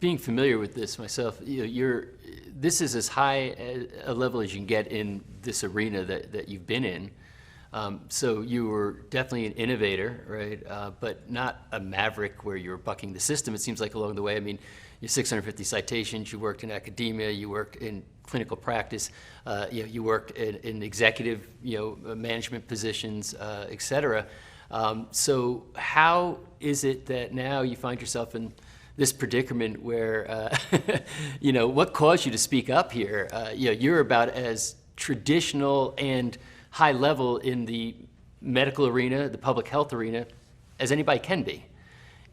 being familiar with this myself, this is as high a level as you can get in this arena that you've been in. So you were definitely an innovator, right? But not a maverick where you were bucking the system. It seems like along the way, I mean, your 650 citations, you worked in academia, you worked in clinical practice, you worked in executive, management positions, et cetera. So how is it that now you find yourself in this predicament where, what caused you to speak up here? You're about as traditional and high level in the medical arena, the public health arena, as anybody can be.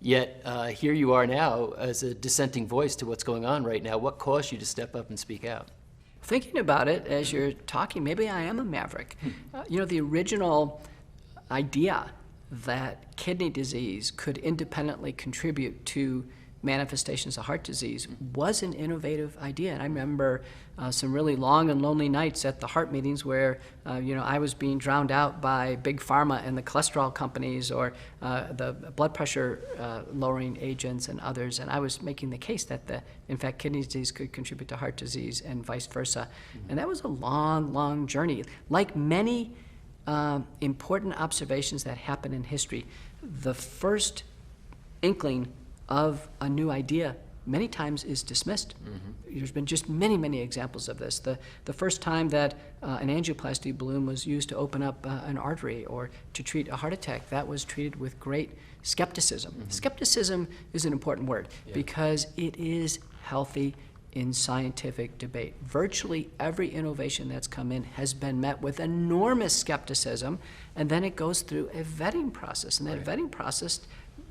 Yet here you are now as a dissenting voice to what's going on right now. What caused you to step up and speak out? Thinking about it as you're talking, maybe I am a maverick. The original idea that kidney disease could independently contribute to manifestations of heart disease was an innovative idea. And I remember some really long and lonely nights at the heart meetings where, I was being drowned out by big pharma and the cholesterol companies or the blood pressure lowering agents and others. And I was making the case that, in fact, kidney disease could contribute to heart disease and vice versa. And that was a long, long journey. Like many important observations that happen in history, the first inkling of a new idea many times is dismissed. There's been just many, many examples of this. The first time that an angioplasty balloon was used to open up an artery or to treat a heart attack, that was treated with great skepticism. Skepticism is an important word because it is healthy in scientific debate. Virtually every innovation that's come in has been met with enormous skepticism, and then it goes through a vetting process. And that vetting process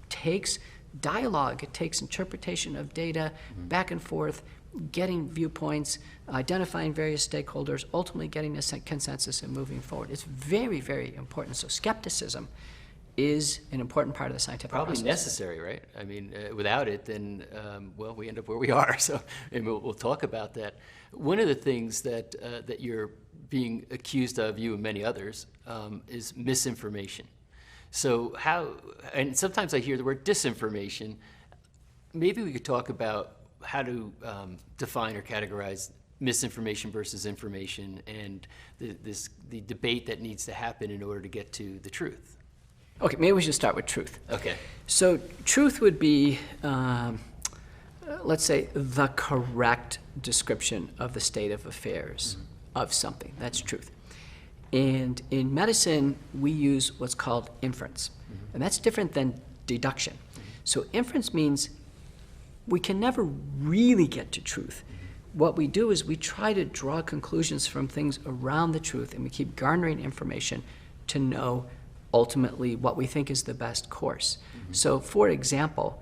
takes dialogue, it takes interpretation of data, back and forth, getting viewpoints, identifying various stakeholders, ultimately getting a consensus and moving forward. It's very, very important. So skepticism is an important part of the scientific process. Probably necessary, right? I mean, without it, then, we end up where we are. So and we'll talk about that. One of the things that you're being accused of, you and many others, is misinformation. So and sometimes I hear the word disinformation. Maybe we could talk about how to define or categorize misinformation versus information and the debate that needs to happen in order to get to the truth. Okay, maybe we should start with truth. Okay. So truth would be, let's say, the correct description of the state of affairs of something. That's truth. And in medicine, we use what's called inference. And that's different than deduction. So inference means we can never really get to truth. What we do is we try to draw conclusions from things around the truth, and we keep garnering information to know ultimately what we think is the best course. So for example,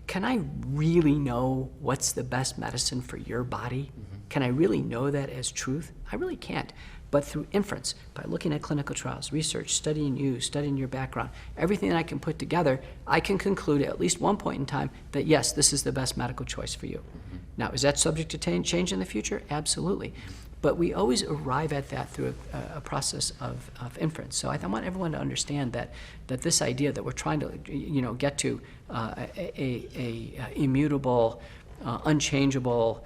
can I really know what's the best medicine for your body? Can I really know that as truth? I really can't. But through inference, by looking at clinical trials, research, studying you, studying your background, everything that I can put together, I can conclude at least one point in time that yes, this is the best medical choice for you. Now, is that subject to change in the future? Absolutely. But we always arrive at that through a process of inference. So I want everyone to understand that this idea that we're trying to get to a immutable, unchangeable,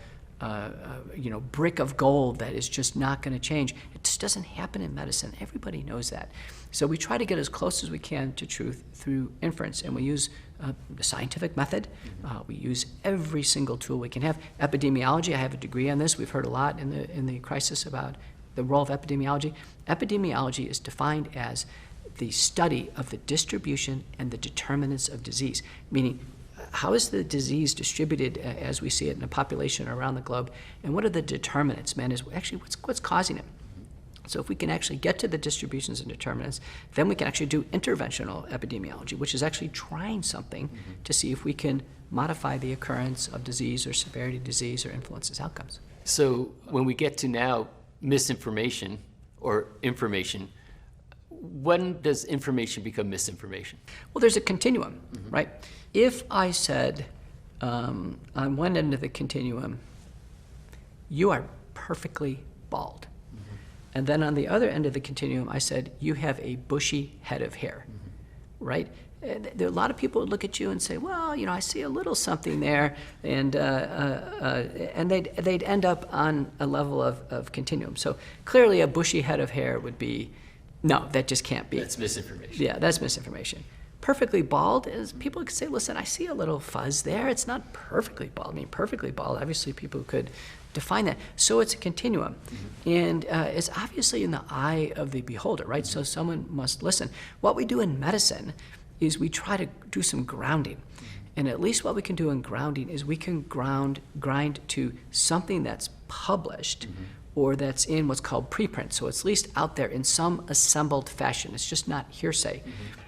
brick of gold that is just not going to change. It just doesn't happen in medicine. Everybody knows that. So we try to get as close as we can to truth through inference, and we use the scientific method. We use every single tool we can have. Epidemiology, I have a degree on this. We've heard a lot in the crisis about the role of epidemiology. Epidemiology is defined as the study of the distribution and the determinants of disease, meaning how is the disease distributed as we see it in a population around the globe, and what are the determinants, is actually what's causing it. So if we can actually get to the distributions and determinants, then we can actually do interventional epidemiology, which is actually trying something to see if we can modify the occurrence of disease or severity of disease or influence its outcomes. So when we get to now misinformation or information, when does information become misinformation? Well, there's a continuum, right? If I said on one end of the continuum, you are perfectly bald, and then on the other end of the continuum, I said, you have a bushy head of hair, right? there are a lot of people who look at you and say, well, I see a little something there, and they'd end up on a level of continuum. So clearly a bushy head of hair would be, no, that just can't be. That's misinformation. Yeah, that's misinformation. Perfectly bald is, people could say, listen, I see a little fuzz there. It's not perfectly bald. I mean, perfectly bald, obviously people could define that. So it's a continuum. And it's obviously in the eye of the beholder, right? So someone must listen. What we do in medicine is we try to do some grounding. And at least what we can do in grounding is we can grind to something that's published or that's in what's called preprint. So it's at least out there in some assembled fashion. It's just not hearsay.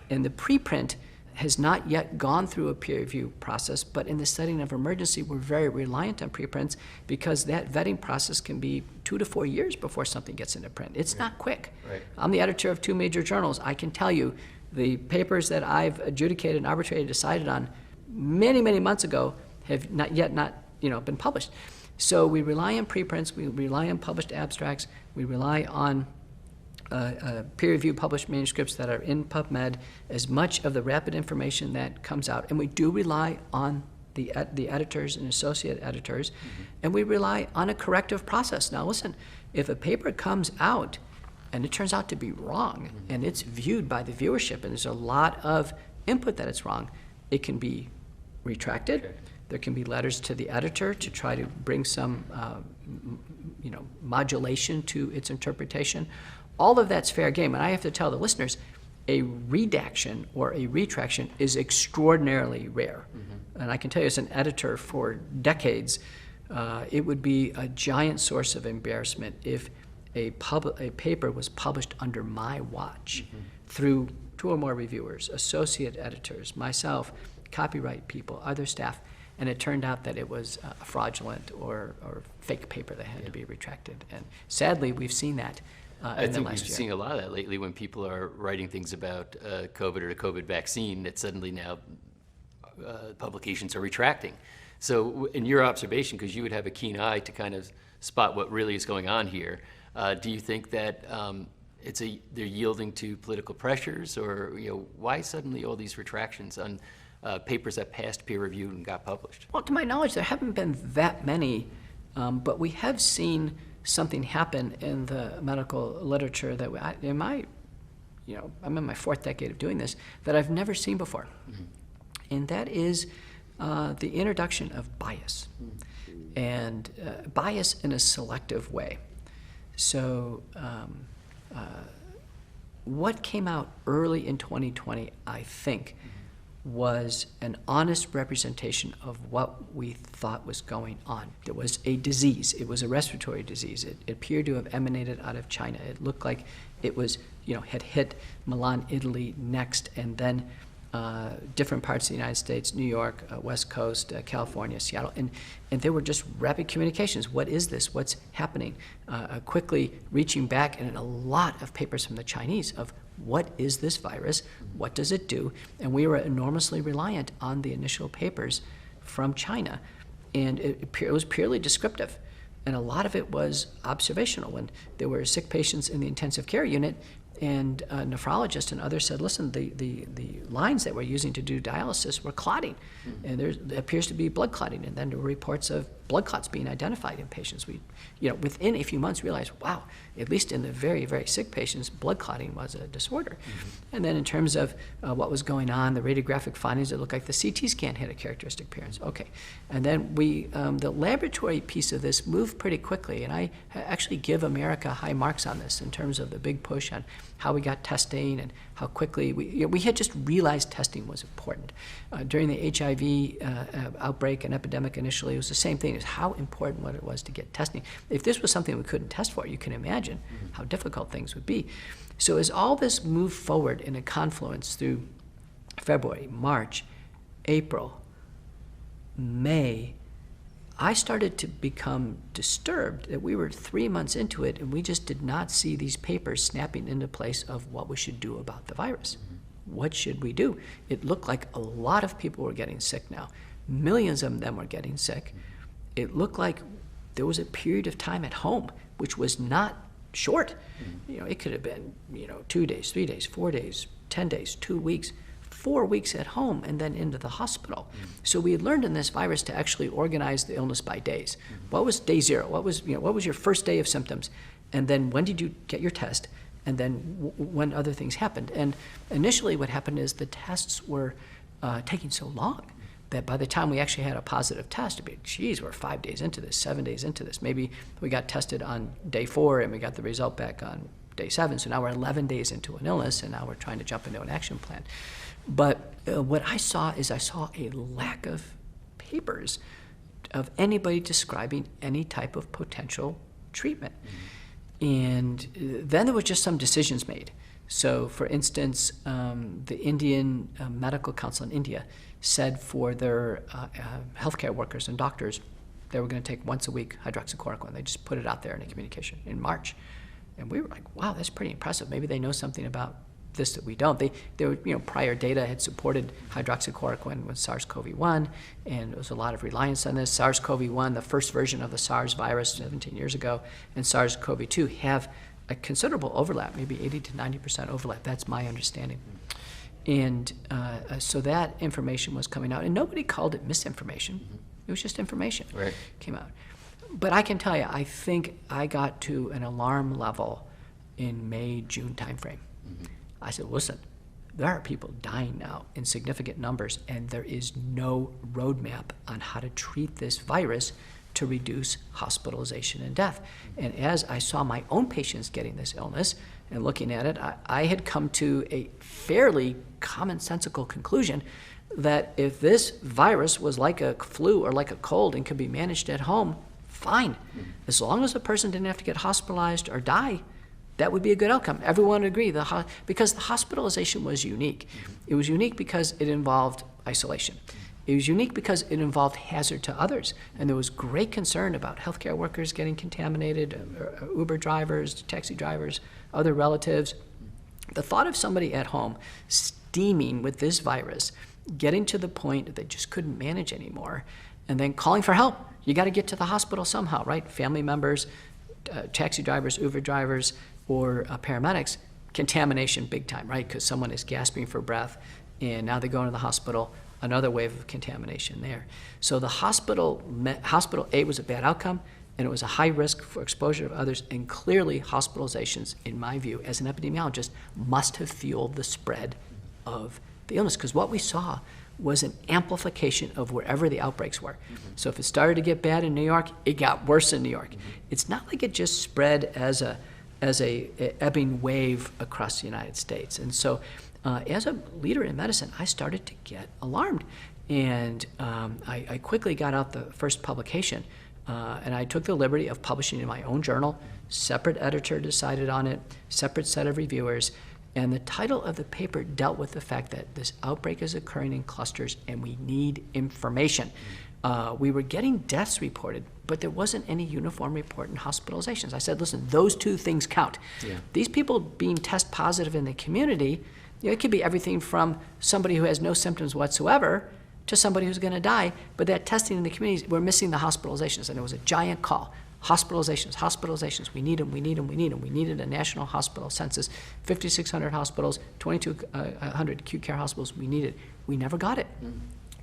And the preprint has not yet gone through a peer review process, but in the setting of emergency, we're very reliant on preprints because that vetting process can be 2 to 4 years before something gets into print. It's not quick. Right. I'm the editor of 2 major journals. I can tell you the papers that I've adjudicated and arbitrated, decided on many, many months ago have not been published. So we rely on preprints, we rely on published abstracts, we rely on peer-reviewed published manuscripts that are in PubMed, as much of the rapid information that comes out. And we do rely on the editors and associate editors, and we rely on a corrective process. Now listen, if a paper comes out and it turns out to be wrong, and it's viewed by the viewership, and there's a lot of input that it's wrong, it can be retracted. Okay. There can be letters to the editor to try to bring some modulation to its interpretation. All of that's fair game, and I have to tell the listeners, a redaction or a retraction is extraordinarily rare. And I can tell you as an editor for decades, it would be a giant source of embarrassment if a paper was published under my watch through 2 or more reviewers, associate editors, myself, copyright people, other staff, and it turned out that it was a fraudulent or fake paper that had to be retracted. And sadly, we've seen that I in the think we've last year. seen a lot of that lately when people are writing things about COVID or the COVID vaccine, that suddenly now publications are retracting. So in your observation, because you would have a keen eye to kind of spot what really is going on here, do you think that they're yielding to political pressures, or why suddenly all these retractions on papers that passed peer review and got published? Well, to my knowledge, there haven't been that many, but we have seen something happen in the medical literature that I'm in my 4th decade of doing this, that I've never seen before. And that is the introduction of bias, and bias in a selective way. So what came out early in 2020, I think, was an honest representation of what we thought was going on. There was a disease. It was a respiratory disease. It appeared to have emanated out of China. It looked like it was, had hit Milan, Italy next, and then different parts of the United States, New York, West Coast, California, Seattle, and there were just rapid communications. What is this? What's happening? Quickly reaching back, and in a lot of papers from the Chinese of what is this virus? What does it do? And we were enormously reliant on the initial papers from China, and it was purely descriptive. And a lot of it was observational. When there were sick patients in the intensive care unit, and a nephrologist and others said, listen, the lines that we're using to do dialysis were clotting, and there appears to be blood clotting. And then there were reports of blood clots being identified in patients. We, within a few months realized, wow, at least in the very, very sick patients, blood clotting was a disorder. And then in terms of what was going on, the radiographic findings, it looked like the CT scan had a characteristic appearance. Okay. And then the laboratory piece of this moved pretty quickly, and I actually give America high marks on this in terms of the big push on how we got testing and how quickly we had just realized testing was important. During the HIV outbreak and epidemic initially, it was the same thing as how important what it was to get testing. If this was something we couldn't test for, you can imagine how difficult things would be. So as all this moved forward in a confluence through February, March, April, May, I started to become disturbed that we were 3 months into it and we just did not see these papers snapping into place of what we should do about the virus. What should we do? It looked like a lot of people were getting sick now. Millions of them were getting sick. It looked like there was a period of time at home, which was not short. It could have been, 2 days, 3 days, 4 days, 10 days, 2 weeks, 4 weeks at home and then into the hospital. So we had learned in this virus to actually organize the illness by days. What was day 0? What was your first day of symptoms? And then when did you get your test? And then when other things happened. And initially what happened is the tests were taking so long that by the time we actually had a positive test, it'd be, geez, we're 5 days into this, 7 days into this. Maybe we got tested on day 4 and we got the result back on day 7. So now we're 11 days into an illness, and now we're trying to jump into an action plan. But what I saw is a lack of papers of anybody describing any type of potential treatment. And then there were just some decisions made. So, for instance, the Indian Medical Council in India said for their healthcare workers and doctors, they were going to take once a week hydroxychloroquine. They just put it out there in a communication in March. And we were like, wow, that's pretty impressive. Maybe they know something about this that we don't. They were, prior data had supported hydroxychloroquine with SARS-CoV-1, and there was a lot of reliance on this. SARS-CoV-1, the first version of the SARS virus 17 years ago, and SARS-CoV-2 have a considerable overlap, maybe 80 to 90% overlap. That's my understanding. And so that information was coming out, and nobody called it misinformation. It was just information came out. But I can tell you, I think I got to an alarm level in May, June timeframe. I said, listen, there are people dying now in significant numbers, and there is no roadmap on how to treat this virus to reduce hospitalization and death. And as I saw my own patients getting this illness and looking at it, I had come to a fairly commonsensical conclusion that if this virus was like a flu or like a cold and could be managed at home, fine. As long as the person didn't have to get hospitalized or die, that would be a good outcome. Everyone would agree, because the hospitalization was unique. It was unique because it involved isolation. It was unique because it involved hazard to others. And there was great concern about healthcare workers getting contaminated, Uber drivers, taxi drivers, other relatives. The thought of somebody at home steaming with this virus, getting to the point that they just couldn't manage anymore, and then calling for help. You got to get to the hospital somehow, right? Family members, taxi drivers, Uber drivers, or paramedics, contamination big time, right? Because someone is gasping for breath, and now they go into the hospital, another wave of contamination there. So the hospital A was a bad outcome, and it was a high risk for exposure of others, and clearly hospitalizations, in my view, as an epidemiologist, must have fueled the spread of the illness, because what we saw was an amplification of wherever the outbreaks were. So if it started to get bad in New York, it got worse in New York. It's not like it just spread as a ebbing wave across the United States. And so as a leader in medicine, I started to get alarmed. And I quickly got out the first publication. And I took the liberty of publishing in my own journal. Separate editor decided on it, separate set of reviewers. And the title of the paper dealt with the fact that this outbreak is occurring in clusters and we need information. We were getting deaths reported, but there wasn't any uniform report in hospitalizations. I said, listen, those two things count. Yeah. These people being test positive in the community, it could be everything from somebody who has no symptoms whatsoever to somebody who's going to die, but that testing in the communities, we're missing the hospitalizations, and it was a giant call. Hospitalizations, we need them. We needed a national hospital census, 5,600 hospitals, 2,200 acute care hospitals we needed. We never got it.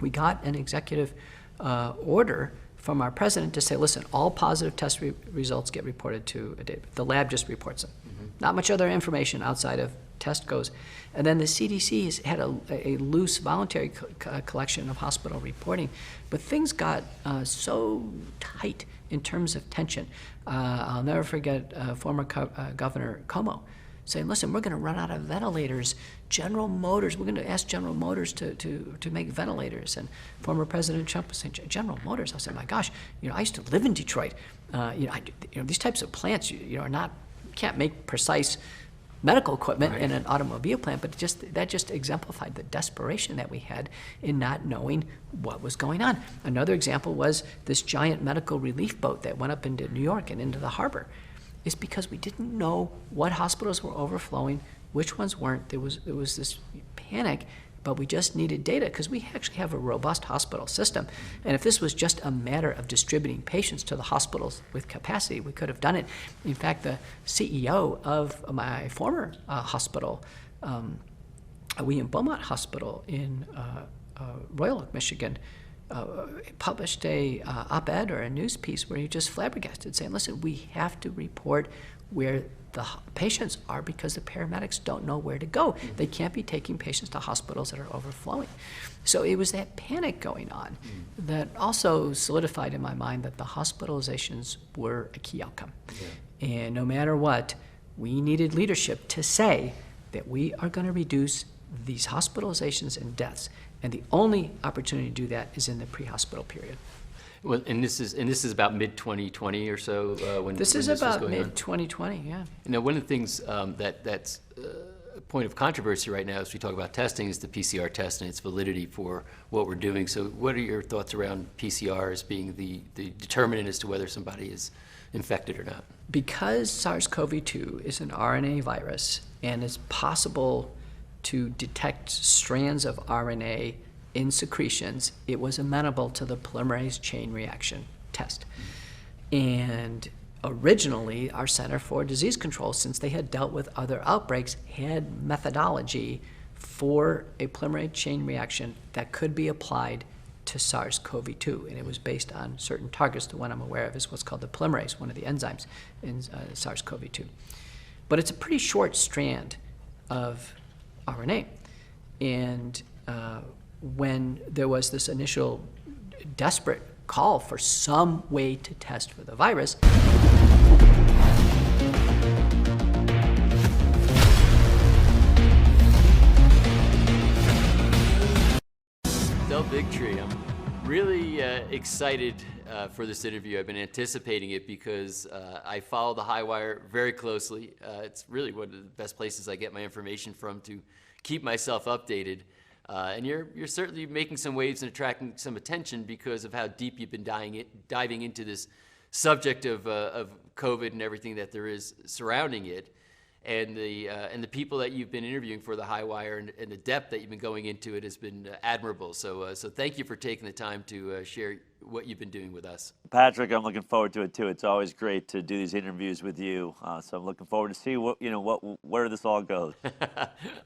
We got an executive order from our president to say, listen, all positive test results get reported to a database. The lab just reports them. Not much other information outside of test goes. And then the CDC has had a loose voluntary collection of hospital reporting, but things got so tight in terms of tension. I'll never forget former Governor Cuomo saying, listen, we're going to run out of ventilators. General Motors, we're going to ask General Motors to make ventilators. And former President Trump was saying, General Motors? I said, my gosh, I used to live in Detroit. These types of plants, are not, you can't make precise medical equipment in an automobile plant, but that just exemplified the desperation that we had in not knowing what was going on. Another example was this giant medical relief boat that went up into New York and into the harbor. It's because we didn't know what hospitals were overflowing, which ones weren't. There was this panic, but we just needed data because we actually have a robust hospital system. And if this was just a matter of distributing patients to the hospitals with capacity, we could have done it. In fact, the CEO of my former hospital we in Beaumont Hospital in Royal Oak, Michigan, published a op-ed or a news piece where he just flabbergasted, saying, listen, we have to report where the patients are because the paramedics don't know where to go. They can't be taking patients to hospitals that are overflowing. So it was that panic going on that also solidified in my mind that the hospitalizations were a key outcome. And no matter what, we needed leadership to say that we are going to reduce these hospitalizations and deaths. And the only opportunity to do that is in the pre-hospital period. Well, and this is about mid-2020 or so when This when is was about going on? mid-2020, yeah. Now, one of the things that's a point of controversy right now as we talk about testing is the PCR test and its validity for what we're doing. So what are your thoughts around PCR as being the determinant as to whether somebody is infected or not? Because SARS-CoV-2 is an RNA virus and it's possible to detect strands of RNA in secretions, it was amenable to the polymerase chain reaction test. And originally, our Center for Disease Control, since they had dealt with other outbreaks, had methodology for a polymerase chain reaction that could be applied to SARS-CoV-2, and it was based on certain targets. The one I'm aware of is what's called the polymerase, one of the enzymes in SARS-CoV-2. But it's a pretty short strand of RNA, and when there was this initial desperate call for some way to test for the virus, Del Bigtree, I'm really excited for this interview. I've been anticipating it because I follow the Highwire very closely. It's really one of the best places I get my information from to keep myself updated. And you're certainly making some waves and attracting some attention because of how deep you've been diving into this subject of COVID and everything that there is surrounding it. And the people that you've been interviewing for the Highwire and the depth that you've been going into it has been admirable. So thank you for taking the time to share what you've been doing with us. Patrick, I'm looking forward to it too. It's always great to do these interviews with you. So I'm looking forward to see where this all goes.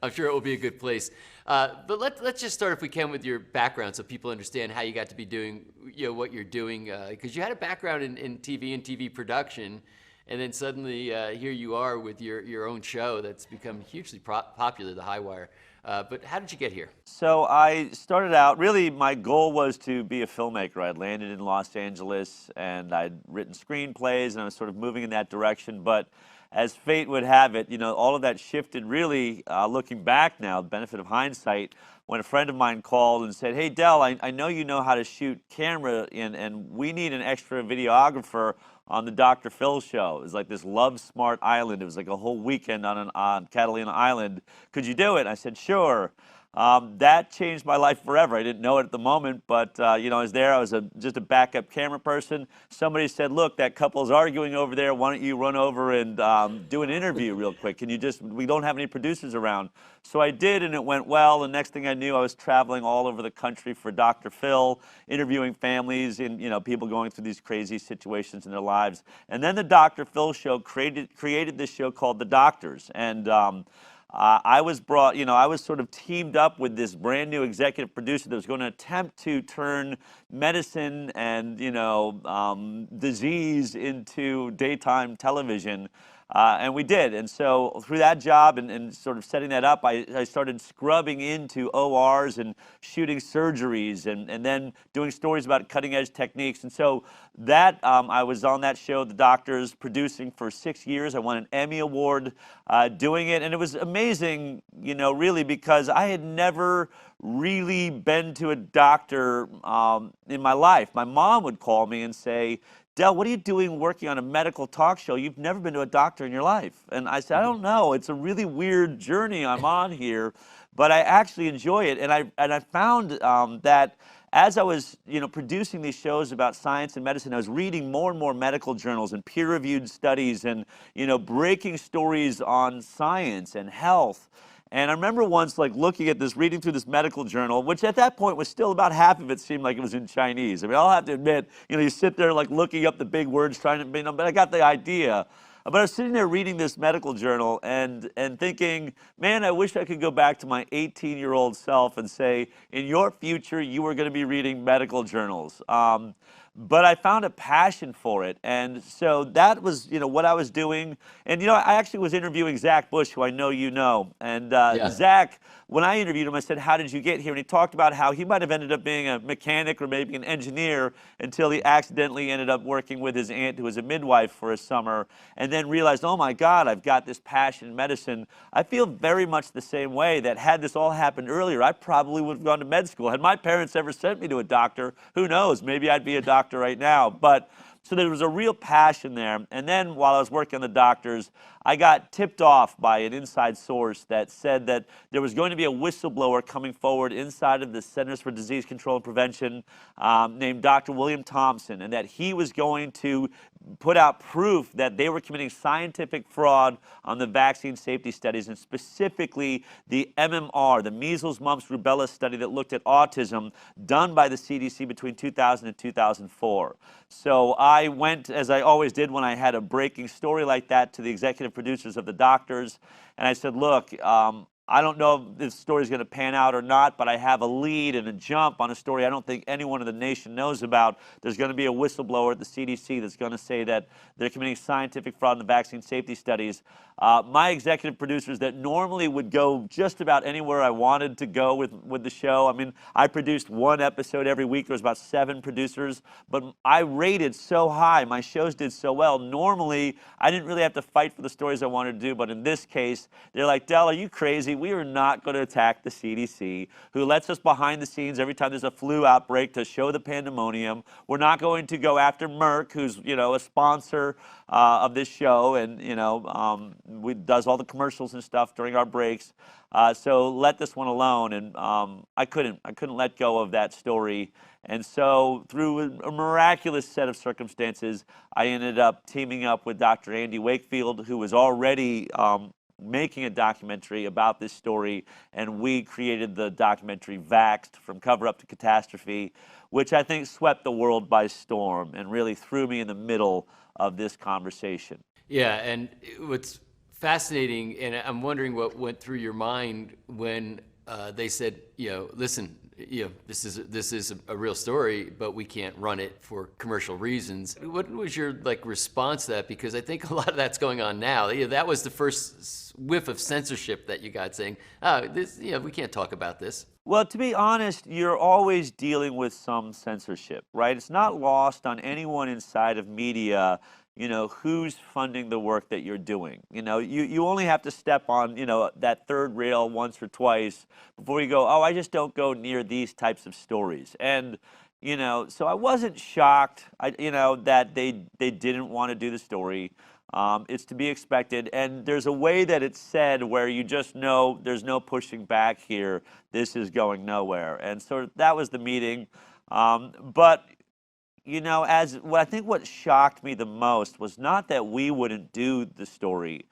I'm sure it will be a good place. But let's just start, if we can, with your background so people understand how you got to be doing what you're doing. Because you had a background in TV and TV production. And then suddenly, here you are with your own show that's become hugely popular, The Highwire. But how did you get here? So I started out, really my goal was to be a filmmaker. I'd landed in Los Angeles and I'd written screenplays and I was sort of moving in that direction. But as fate would have it, all of that shifted really, looking back now, the benefit of hindsight, when a friend of mine called and said, hey, Del, I know you know how to shoot camera and we need an extra videographer on the Dr. Phil show. It was like this Love Smart Island. It was like a whole weekend on Catalina Island. Could you do it? I said, sure. That changed my life forever. I didn't know it at the moment, but I was there. I was just a backup camera person. Somebody said, look, that couple's arguing over there. Why don't you run over and do an interview real quick? We don't have any producers around. So I did, and it went well. The next thing I knew, I was traveling all over the country for Dr. Phil, interviewing families and people going through these crazy situations in their lives. And then the Dr. Phil show created this show called The Doctors. And I was brought, I was sort of teamed up with this brand new executive producer that was going to attempt to turn medicine and, disease into daytime television. And we did. And so through that job and sort of setting that up, I started scrubbing into ORs and shooting surgeries and then doing stories about cutting edge techniques. And so that I was on that show, The Doctors, producing for 6 years. I won an Emmy Award doing it. And it was amazing, really, because I had never really been to a doctor in my life. My mom would call me and say, Del, what are you doing working on a medical talk show? You've never been to a doctor in your life. And I said, I don't know. It's a really weird journey I'm on here, but I actually enjoy it. And I found that as I was producing these shows about science and medicine, I was reading more and more medical journals and peer-reviewed studies and breaking stories on science and health. And I remember once looking at this, reading through this medical journal, which at that point was still about half of it seemed like it was in Chinese. I mean, I'll have to admit, you sit there looking up the big words, trying to, but I got the idea. But I was sitting there reading this medical journal and thinking, man, I wish I could go back to my 18-year-old self and say, in your future, you were going to be reading medical journals. But I found a passion for it, and so that was, what I was doing. And I actually was interviewing Zach Bush, who I know you know, and Yeah. Zach, when I interviewed him, I said, "How did you get here?" And he talked about how he might have ended up being a mechanic or maybe an engineer until he accidentally ended up working with his aunt, who was a midwife for a summer, and then realized, oh my God, I've got this passion in medicine. I feel very much the same way. That had this all happened earlier, I probably would have gone to med school. Had my parents ever sent me to a doctor, who knows? Maybe I'd be a doctor right now. But so there was a real passion there. And then while I was working on the doctors, I got tipped off by an inside source that said that there was going to be a whistleblower coming forward inside of the Centers for Disease Control and Prevention named Dr. William Thompson, and that he was going to put out proof that they were committing scientific fraud on the vaccine safety studies, and specifically the MMR, the measles, mumps, rubella study that looked at autism done by the CDC between 2000 and 2004. So I went, as I always did when I had a breaking story like that, to the executive producers of the doctors, and I said, look, I don't know if this story is going to pan out or not, but I have a lead and a jump on a story I don't think anyone in the nation knows about. There's going to be a whistleblower at the CDC that's going to say that they're committing scientific fraud in the vaccine safety studies. My executive producers that normally would go just about anywhere I wanted to go with the show. I mean, I produced one episode every week. There was about 7 producers, but I rated so high. My shows did so well. Normally, I didn't really have to fight for the stories I wanted to do, but in this case, they're like, Del, are you crazy? We are not going to attack the CDC, who lets us behind the scenes every time there's a flu outbreak to show the pandemonium. We're not going to go after Merck, who's, a sponsor of this show, and, we does all the commercials and stuff during our breaks. So let this one alone. And I couldn't let go of that story. And so through a miraculous set of circumstances, I ended up teaming up with Dr. Andy Wakefield, who was already making a documentary about this story, and we created the documentary Vaxxed: From Cover Up to Catastrophe, which I think swept the world by storm and really threw me in the middle of this conversation. Yeah, and what's fascinating, and I'm wondering what went through your mind when they said, listen, this is a real story, but we can't run it for commercial reasons. What was your response to that? Because I think a lot of that's going on now. That was the first whiff of censorship that you got, saying, we can't talk about this. Well, to be honest, you're always dealing with some censorship, right? It's not lost on anyone inside of media, who's funding the work that you're doing. You only have to step on, that third rail once or twice before you go, oh, I just don't go near these types of stories. And, so I wasn't shocked, that they didn't want to do the story. It's to be expected. And there's a way that it's said where you just know there's no pushing back here. This is going nowhere. And so that was the meeting. But I think what shocked me the most was not that we wouldn't do the story.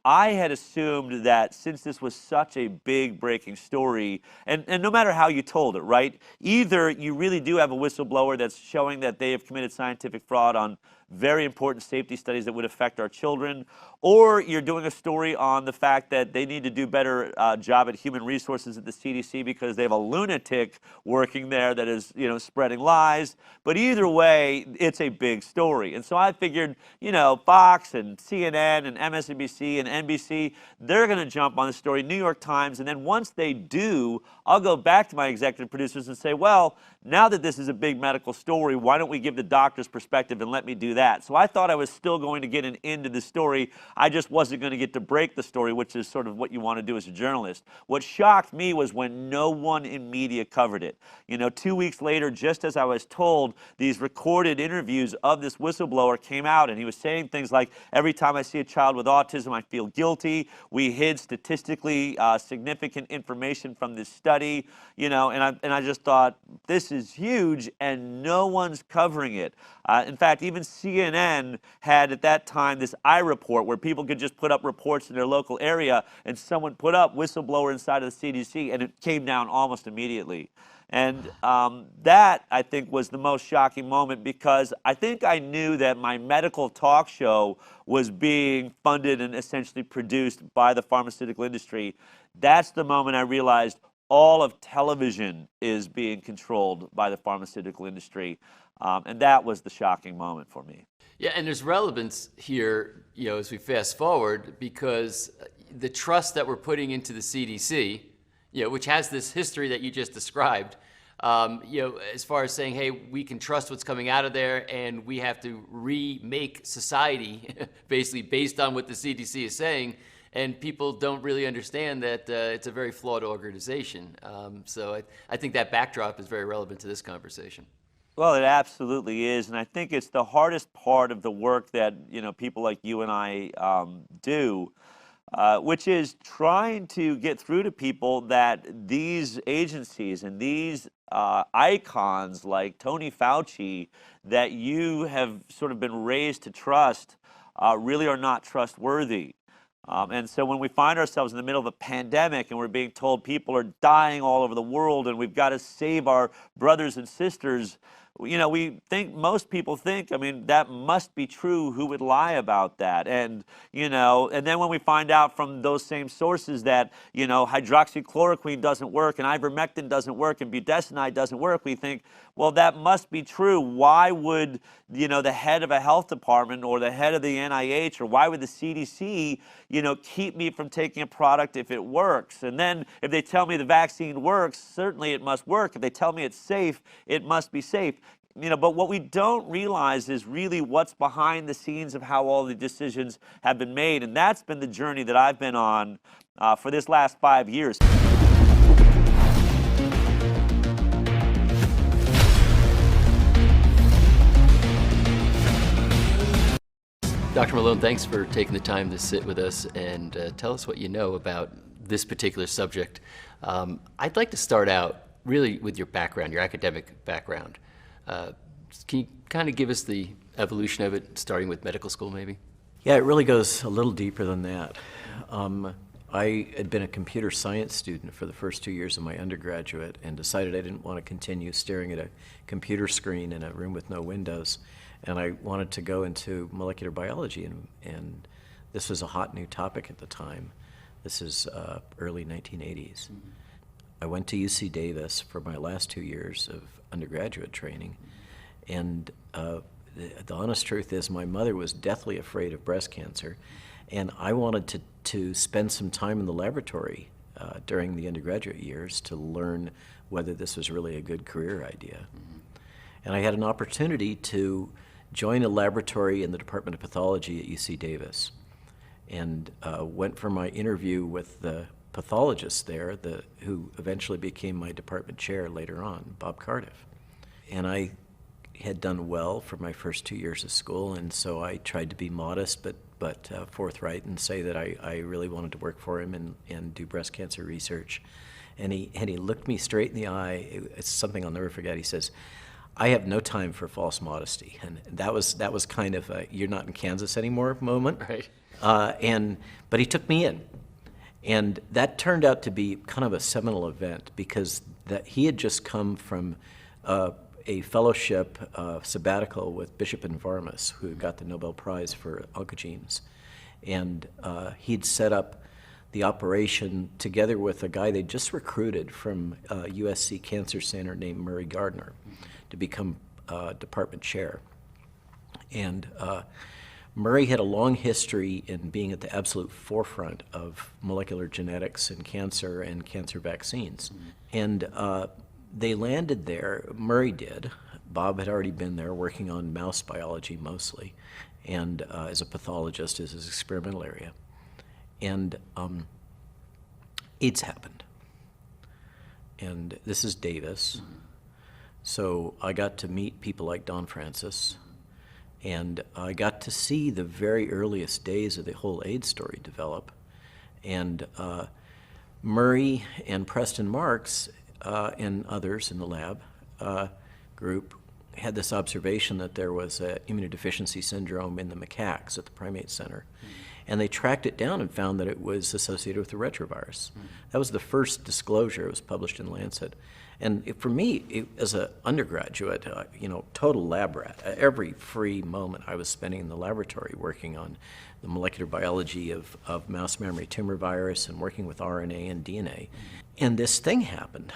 I had assumed that since this was such a big breaking story, and no matter how you told it, right? Either you really do have a whistleblower that's showing that they have committed scientific fraud on very important safety studies that would affect our children, or you're doing a story on the fact that they need to do better job at human resources at the CDC because they have a lunatic working there that is, spreading lies. But either way, it's a big story. And so I figured, Fox and CNN and MSNBC and NBC, they're going to jump on the story, New York Times, and then once they do, I'll go back to my executive producers and say, well, now that this is a big medical story, why don't we give the doctor's perspective and let me do that? So I thought I was still going to get an end to the story. I just wasn't going to get to break the story, which is sort of what you want to do as a journalist. What shocked me was when no one in media covered it. 2 weeks later, just as I was told, these recorded interviews of this whistleblower came out, and he was saying things like, every time I see a child with autism, I feel guilty. We hid statistically significant information from this study, and I just thought, this is huge, and no one's covering it. In fact, even CNN had at that time this iReport where people could just put up reports in their local area, and someone put up whistleblower inside of the CDC, and it came down almost immediately. And that, I think, was the most shocking moment, because I think I knew that my medical talk show was being funded and essentially produced by the pharmaceutical industry. That's the moment I realized all of television is being controlled by the pharmaceutical industry. And that was the shocking moment for me. Yeah, and there's relevance here, as we fast forward, because the trust that we're putting into the CDC, which has this history that you just described, as far as saying, hey, we can trust what's coming out of there, and we have to remake society basically based on what the CDC is saying, and people don't really understand that it's a very flawed organization. So I think that backdrop is very relevant to this conversation. Well, it absolutely is, and I think it's the hardest part of the work that people like you and I do, which is trying to get through to people that these agencies and these icons like Tony Fauci that you have sort of been raised to trust really are not trustworthy. And so when we find ourselves in the middle of a pandemic and we're being told people are dying all over the world and we've got to save our brothers and sisters, most people think, I mean, that must be true. Who would lie about that? And, and then when we find out from those same sources that, hydroxychloroquine doesn't work and ivermectin doesn't work and budesonide doesn't work, we think, well, that must be true. Why would, the head of a health department or the head of the NIH or why would the CDC, keep me from taking a product if it works? And then if they tell me the vaccine works, certainly it must work. If they tell me it's safe, it must be safe. But what we don't realize is really what's behind the scenes of how all the decisions have been made. And that's been the journey that I've been on for this last 5 years. Dr. Malone, thanks for taking the time to sit with us and tell us what you know about this particular subject. I'd like to start out really with your background, your academic background. Can you kind of give us the evolution of it, starting with medical school maybe? Yeah, it really goes a little deeper than that. I had been a computer science student for the first 2 years of my undergraduate and decided I didn't want to continue staring at a computer screen in a room with no windows. And I wanted to go into molecular biology, and this was a hot new topic at the time. This is early 1980s. I went to UC Davis for my last 2 years of undergraduate training, and the honest truth is my mother was deathly afraid of breast cancer, and I wanted to spend some time in the laboratory during the undergraduate years to learn whether this was really a good career idea. And I had an opportunity to join a laboratory in the Department of Pathology at UC Davis, and went for my interview with the pathologist there, who eventually became my department chair later on, Bob Cardiff. And I had done well for my first 2 years of school, and so I tried to be modest but forthright and say that I really wanted to work for him and do breast cancer research. And he looked me straight in the eye. It's something I'll never forget. He says, "I have no time for false modesty," and that was kind of a "you're not in Kansas anymore" moment. Right. But he took me in, and that turned out to be kind of a seminal event because he had just come from a fellowship sabbatical with Bishop and Varmus, who got the Nobel Prize for oncogenes, and he'd set up the operation together with a guy they just recruited from USC Cancer Center named Murray Gardner to become department chair. And Murray had a long history in being at the absolute forefront of molecular genetics and cancer vaccines. And they landed there, Murray did. Bob had already been there working on mouse biology mostly, and as a pathologist is his experimental area. And AIDS happened. And this is Davis. So I got to meet people like Don Francis, and I got to see the very earliest days of the whole AIDS story develop. And Murray and Preston Marks and others in the lab group had this observation that there was an immunodeficiency syndrome in the macaques at the Primate Center. And they tracked it down and found that it was associated with the retrovirus. That was the first disclosure. It was published in Lancet. And for me, as an undergraduate, total lab rat. Every free moment I was spending in the laboratory working on the molecular biology of mouse memory tumor virus and working with RNA and DNA. And this thing happened,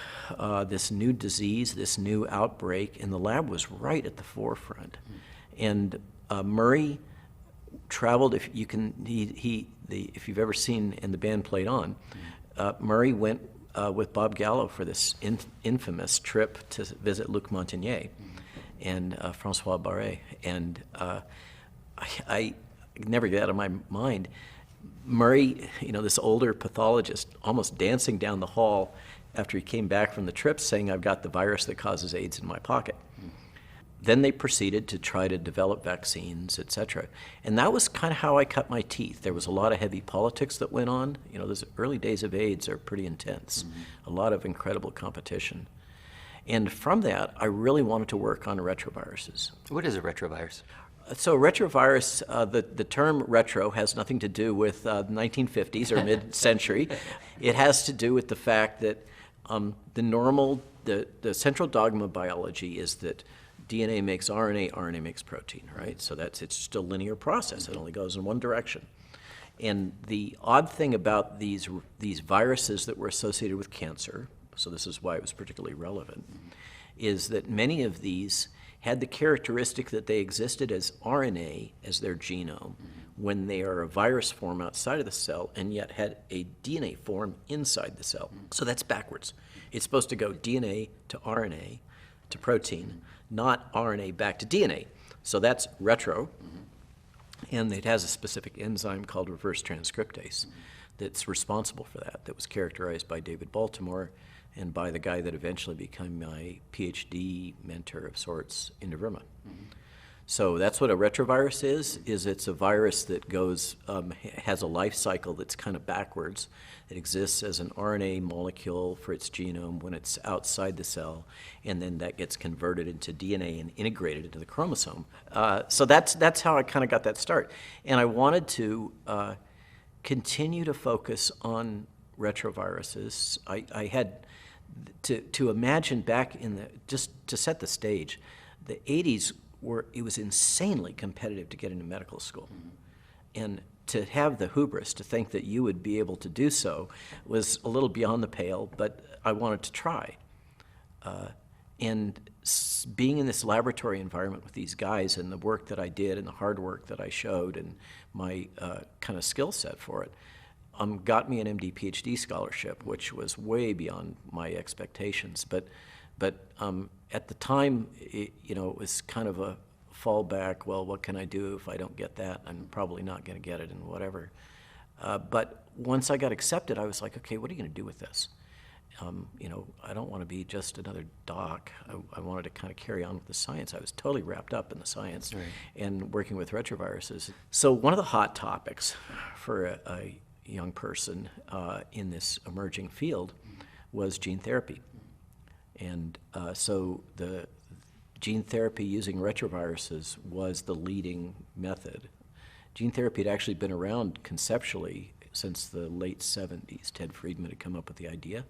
this new disease, this new outbreak, and the lab was right at the forefront. And Murray traveled, if you've ever seen and the band played on, Murray went with Bob Gallo for this infamous trip to visit Luc Montagnier and Francois Barré. And I never get out of my mind, Murray, this older pathologist, almost dancing down the hall after he came back from the trip saying, "I've got the virus that causes AIDS in my pocket." Then they proceeded to try to develop vaccines, et cetera. And that was kind of how I cut my teeth. There was a lot of heavy politics that went on. Those early days of AIDS are pretty intense, a lot of incredible competition. And from that, I really wanted to work on retroviruses. What is a retrovirus? So retrovirus, the term retro has nothing to do with the 1950s or mid-century. It has to do with the fact that the central dogma of biology is that DNA makes RNA, RNA makes protein, right? So it's just a linear process. It only goes in one direction. And the odd thing about these viruses that were associated with cancer, so this is why it was particularly relevant, is that many of these had the characteristic that they existed as RNA, as their genome, when they are a virus form outside of the cell, and yet had a DNA form inside the cell. So that's backwards. It's supposed to go DNA to RNA to protein, not RNA back to DNA. So that's retro, and it has a specific enzyme called reverse transcriptase that's responsible for that was characterized by David Baltimore and by the guy that eventually became my PhD mentor of sorts, Inder Verma. So that's what a retrovirus is it's a virus that goes, has a life cycle that's kind of backwards. It exists as an RNA molecule for its genome when it's outside the cell, and then that gets converted into DNA and integrated into the chromosome. So that's how I kind of got that start. And I wanted to continue to focus on retroviruses. I had to imagine back in just to set the stage, the 80s it was insanely competitive to get into medical school. And to have the hubris to think that you would be able to do so was a little beyond the pale, but I wanted to try. And being in this laboratory environment with these guys and the work that I did and the hard work that I showed and my kind of skill set for it, got me an MD PhD scholarship, which was way beyond my expectations. But at the time, it was kind of a fallback. Well, what can I do if I don't get that? I'm probably not going to get it, and whatever. But once I got accepted, I was like, okay, what are you going to do with this? I don't want to be just another doc. I wanted to kind of carry on with the science. I was totally wrapped up in the science and working with retroviruses. So one of the hot topics for a young person in this emerging field was gene therapy. And so the gene therapy using retroviruses was the leading method. Gene therapy had actually been around conceptually since the late 70s. Ted Friedman had come up with the idea.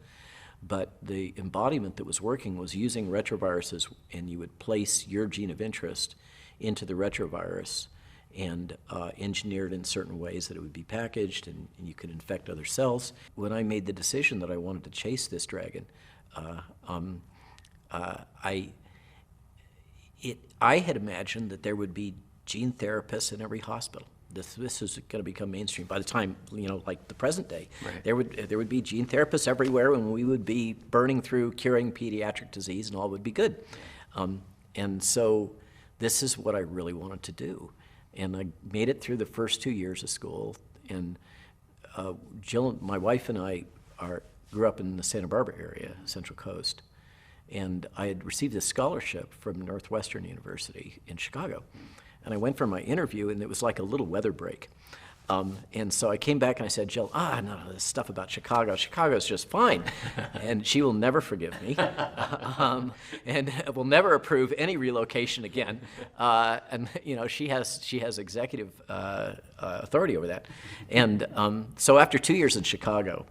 But the embodiment that was working was using retroviruses, and you would place your gene of interest into the retrovirus and engineered in certain ways that it would be packaged and you could infect other cells. When I made the decision that I wanted to chase this dragon, I had imagined that there would be gene therapists in every hospital. This is going to become mainstream by the time, like the present day. Right. There would be gene therapists everywhere, and we would be burning through curing pediatric disease, and all would be good. And so this is what I really wanted to do. And I made it through the first 2 years of school, and Jill, my wife, and I grew up in the Santa Barbara area, Central Coast, and I had received a scholarship from Northwestern University in Chicago. And I went for my interview, and it was like a little weather break. And so I came back and I said, Jill, no, this stuff about Chicago. Chicago's just fine. And she will never forgive me and will never approve any relocation again. And, she has executive authority over that. And so after 2 years in Chicago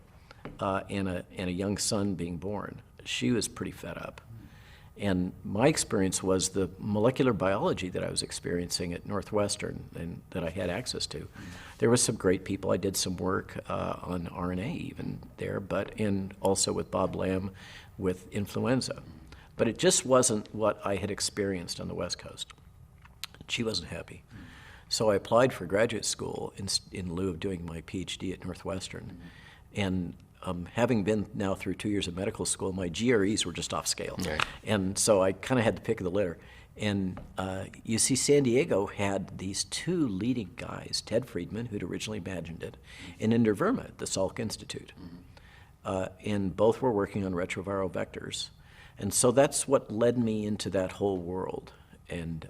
and a young son being born, she was pretty fed up. And my experience was the molecular biology that I was experiencing at Northwestern and that I had access to. There was some great people. I did some work on RNA even there, and also with Bob Lamb with influenza. But it just wasn't what I had experienced on the West Coast. She wasn't happy. So I applied for graduate school in lieu of doing my PhD at Northwestern. And having been now through 2 years of medical school, my GREs were just off scale. Right. And so I kind of had the pick of the litter. And UC San Diego had these two leading guys, Ted Friedman, who'd originally imagined it, and Inder Verma at the Salk Institute. And both were working on retroviral vectors. And so that's what led me into that whole world. And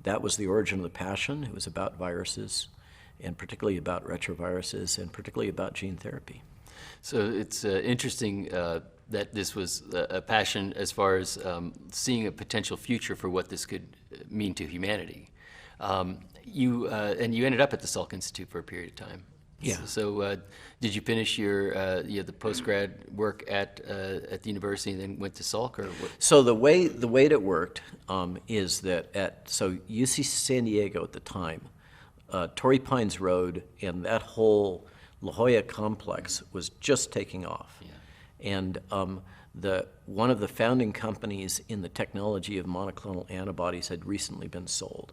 that was the origin of the passion. It was about viruses, and particularly about retroviruses, and particularly about gene therapy. So it's interesting that this was a passion as far as seeing a potential future for what this could mean to humanity. And you ended up at the Salk Institute for a period of time. Yeah. So did you finish your the postgrad work at the university and then went to Salk, or what? So the way it worked is that at UC San Diego at the time, Torrey Pines Road and that whole La Jolla complex was just taking off. Yeah. And one of the founding companies in the technology of monoclonal antibodies had recently been sold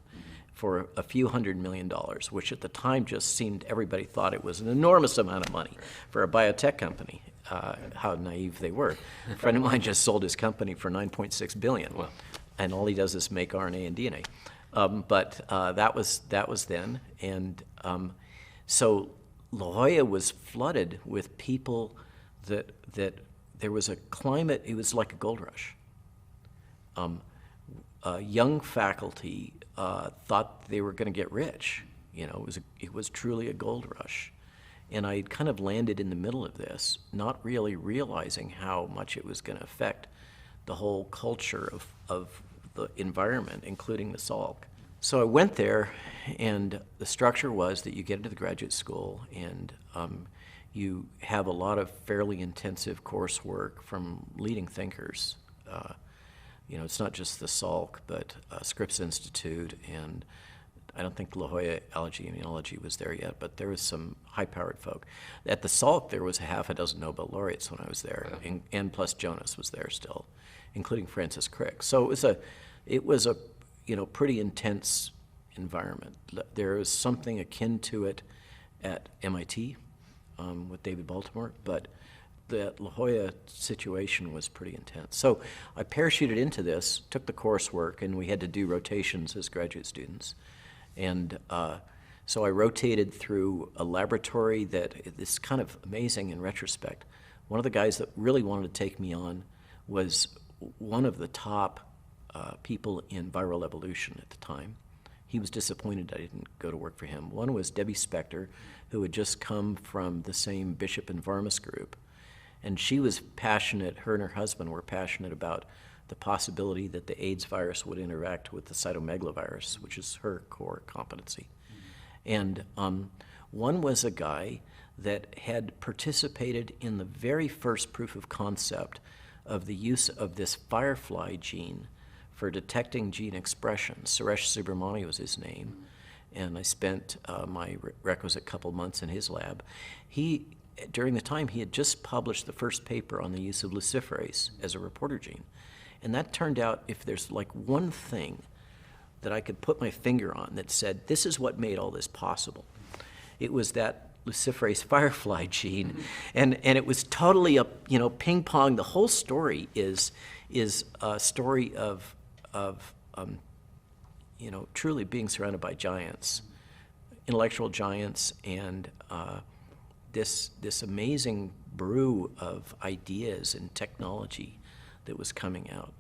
for a few $100 million, which at the time just seemed, everybody thought it was an enormous amount of money for a biotech company. How naive they were. A friend of mine just sold his company for $9.6 billion. Wow. And all he does is make RNA and DNA. But that was then. And so La Jolla was flooded with people that there was a climate, it was like a gold rush. Young faculty thought they were going to get rich. It was truly a gold rush. And I kind of landed in the middle of this, not really realizing how much it was going to affect the whole culture of the environment, including the Salk. So I went there, and the structure was that you get into the graduate school, and you have a lot of fairly intensive coursework from leading thinkers. It's not just the Salk, but Scripps Institute, and I don't think La Jolla Allergy Immunology was there yet, but there was some high-powered folk. At the Salk, there was a half a dozen Nobel laureates when I was there, and plus Jonas was there still, including Francis Crick. So it was a pretty intense environment. There is something akin to it at MIT with David Baltimore, but the La Jolla situation was pretty intense. So I parachuted into this, took the coursework, and we had to do rotations as graduate students. And so I rotated through a laboratory that is kind of amazing in retrospect. One of the guys that really wanted to take me on was one of the top people in viral evolution at the time. He was disappointed I didn't go to work for him. One was Debbie Spector, who had just come from the same Bishop and Varmus group. And she was passionate, her and her husband were passionate about the possibility that the AIDS virus would interact with the cytomegalovirus, which is her core competency. And one was a guy that had participated in the very first proof of concept of the use of this firefly gene for detecting gene expression. Suresh Subramani was his name, and I spent my requisite couple months in his lab. During the time, he had just published the first paper on the use of luciferase as a reporter gene. And that turned out, if there's like one thing that I could put my finger on that said, this is what made all this possible, it was that luciferase firefly gene. And it was totally a ping pong. The whole story is a story of truly being surrounded by giants, intellectual giants, and this amazing brew of ideas and technology that was coming out.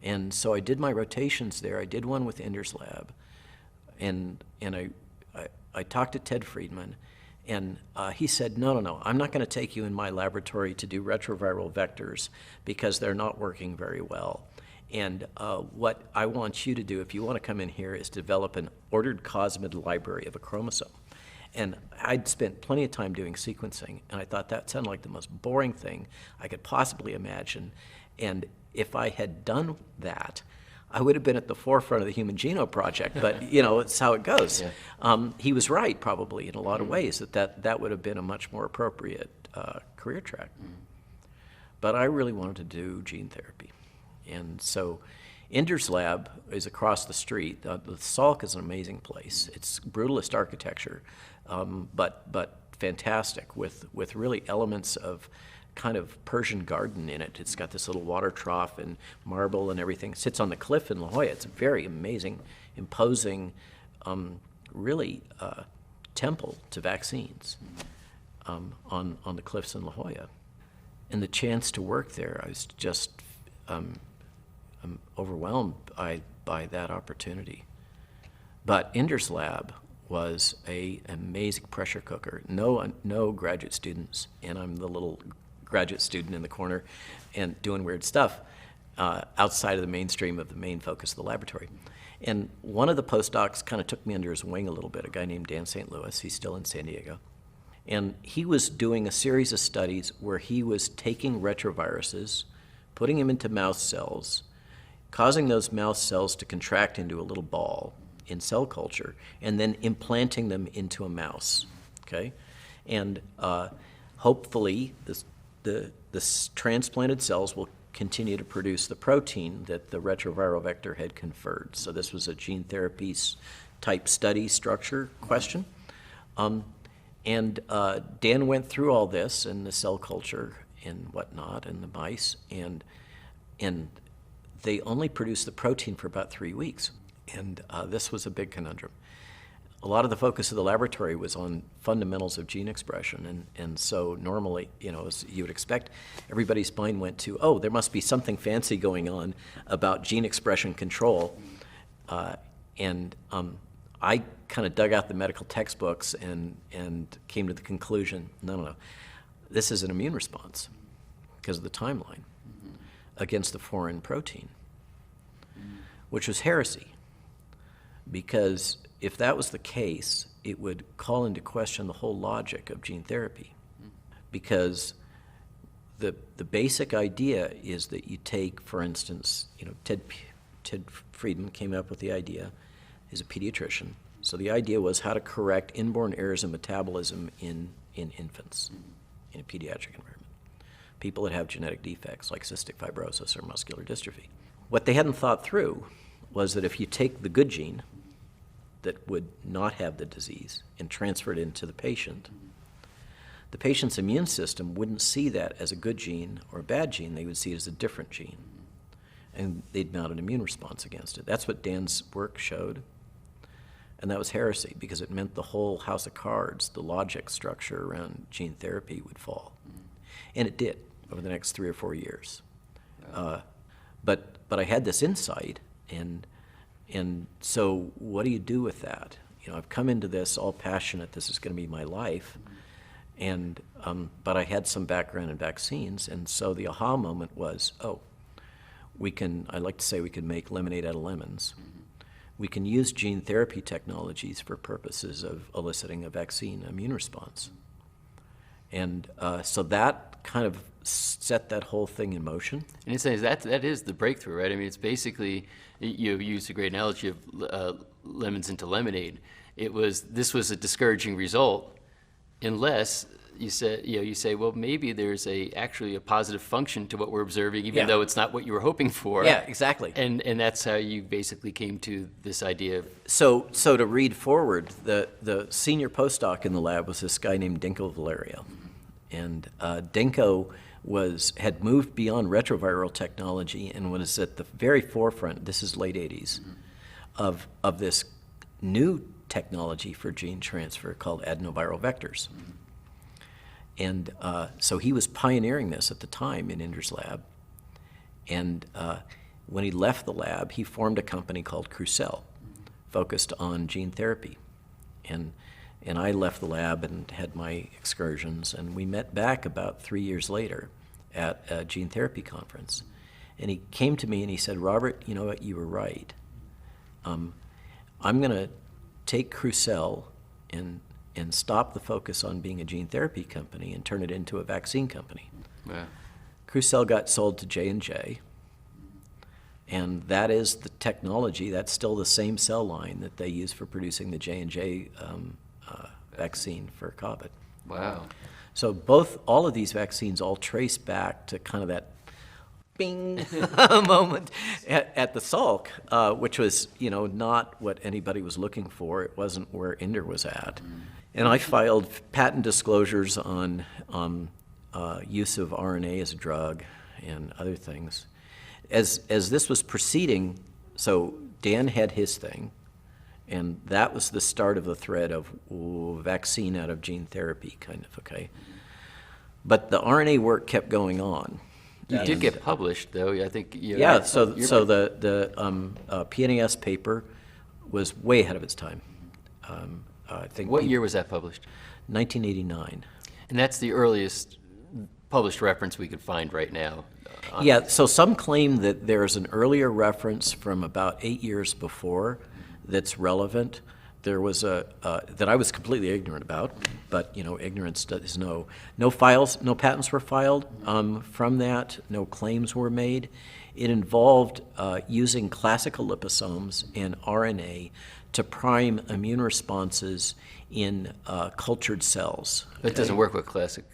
And so I did my rotations there. I did one with Inder's lab, and I talked to Ted Friedman, and he said, no, I'm not going to take you in my laboratory to do retroviral vectors because they're not working very well. And what I want you to do, if you want to come in here, is develop an ordered cosmid library of a chromosome. And I'd spent plenty of time doing sequencing, and I thought that sounded like the most boring thing I could possibly imagine. And if I had done that, I would have been at the forefront of the Human Genome Project, but it's how it goes. Yeah. He was right, probably, in a lot of ways, that would have been a much more appropriate career track. But I really wanted to do gene therapy. And so Ender's lab is across the street. The Salk is an amazing place. It's brutalist architecture, but fantastic, with really elements of kind of Persian garden in it. It's got this little water trough and marble and everything. It sits on the cliff in La Jolla. It's a very amazing, imposing, really temple to vaccines on the cliffs in La Jolla. And the chance to work there, I was just I'm overwhelmed by that opportunity. But Ender's lab was an amazing pressure cooker. No graduate students, and I'm the little graduate student in the corner and doing weird stuff outside of the mainstream of the main focus of the laboratory. And one of the postdocs kind of took me under his wing a little bit, a guy named Dan St. Louis. He's still in San Diego. And he was doing a series of studies where he was taking retroviruses, putting them into mouse cells, causing those mouse cells to contract into a little ball in cell culture, and then implanting them into a mouse, okay? And hopefully the transplanted cells will continue to produce the protein that the retroviral vector had conferred. So this was a gene therapy type study structure question. And Dan went through all this and the cell culture and whatnot and the mice, and they only produced the protein for about 3 weeks. And this was a big conundrum. A lot of the focus of the laboratory was on fundamentals of gene expression, and so normally, as you would expect, everybody's mind went to, oh, there must be something fancy going on about gene expression control. And I kind of dug out the medical textbooks and came to the conclusion, no, this is an immune response because of the timeline against the foreign protein, which was heresy, because if that was the case, it would call into question the whole logic of gene therapy, because the basic idea is that you take, for instance, Ted Friedman came up with the idea. He's a pediatrician. So the idea was how to correct inborn errors in metabolism in infants in a pediatric environment. People that have genetic defects like cystic fibrosis or muscular dystrophy. What they hadn't thought through was that if you take the good gene that would not have the disease and transfer it into the patient's immune system wouldn't see that as a good gene or a bad gene. They would see it as a different gene, and they'd mount an immune response against it. That's what Dan's work showed, and that was heresy, because it meant the whole house of cards, the logic structure around gene therapy, would fall. And it did over the next 3 or 4 years. But I had this insight, and so what do you do with that? I've come into this all passionate, this is going to be my life, and but I had some background in vaccines, and so the aha moment was, I like to say we can make lemonade out of lemons. We can use gene therapy technologies for purposes of eliciting a vaccine immune response. And so that kind of set that whole thing in motion. And it's that is the breakthrough, right? I mean, it's basically, you used a great analogy of lemons into lemonade. This was a discouraging result, unless you say, well, maybe there's actually a positive function to what we're observing, even though it's not what you were hoping for. Yeah, exactly. And that's how you basically came to this idea of. So to read forward, the senior postdoc in the lab was this guy named Dinko Valerio. And Dinko had moved beyond retroviral technology and was at the very forefront, this is late 80s, of this new technology for gene transfer called adenoviral vectors. And so he was pioneering this at the time in Ender's lab. And when he left the lab, he formed a company called Crucell, focused on gene therapy. And And I left the lab and had my excursions, and we met back about 3 years later at a gene therapy conference. And he came to me and he said, Robert, you know what, you were right. I'm going to take Crucell and stop the focus on being a gene therapy company and turn it into a vaccine company. Yeah. Crucell got sold to J&J, and that is the technology, that's still the same cell line that they use for producing the J&J vaccine for COVID. Wow. So all of these vaccines all trace back to kind of that bing moment at the Salk, which was, not what anybody was looking for. It wasn't where Inder was at. And I filed patent disclosures on use of RNA as a drug and other things. As this was proceeding, so Dan had his thing, and that was the start of the thread of vaccine out of gene therapy, kind of, okay? But the RNA work kept going on. You did get published, though. I think. Yeah, so the PNAS paper was way ahead of its time. I think. What year was that published? 1989. And that's the earliest published reference we could find right now. Yeah, so some claim that there's an earlier reference from about 8 years before that's relevant. There was that I was completely ignorant about, but ignorance is no patents were filed from that, no claims were made. It involved using classical liposomes and RNA to prime immune responses in cultured cells. It doesn't work with classic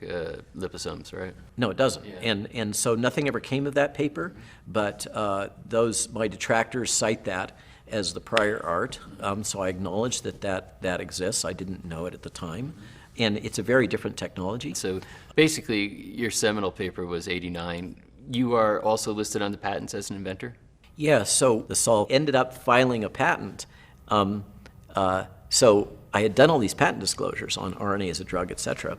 liposomes, right? No, it doesn't. Yeah. And so nothing ever came of that paper, but my detractors cite that as the prior art. So I acknowledge that exists. I didn't know it at the time. And it's a very different technology. So basically, your seminal paper was 89. You are also listed on the patents as an inventor? Yeah, so the Salk ended up filing a patent. So I had done all these patent disclosures on RNA as a drug, et cetera.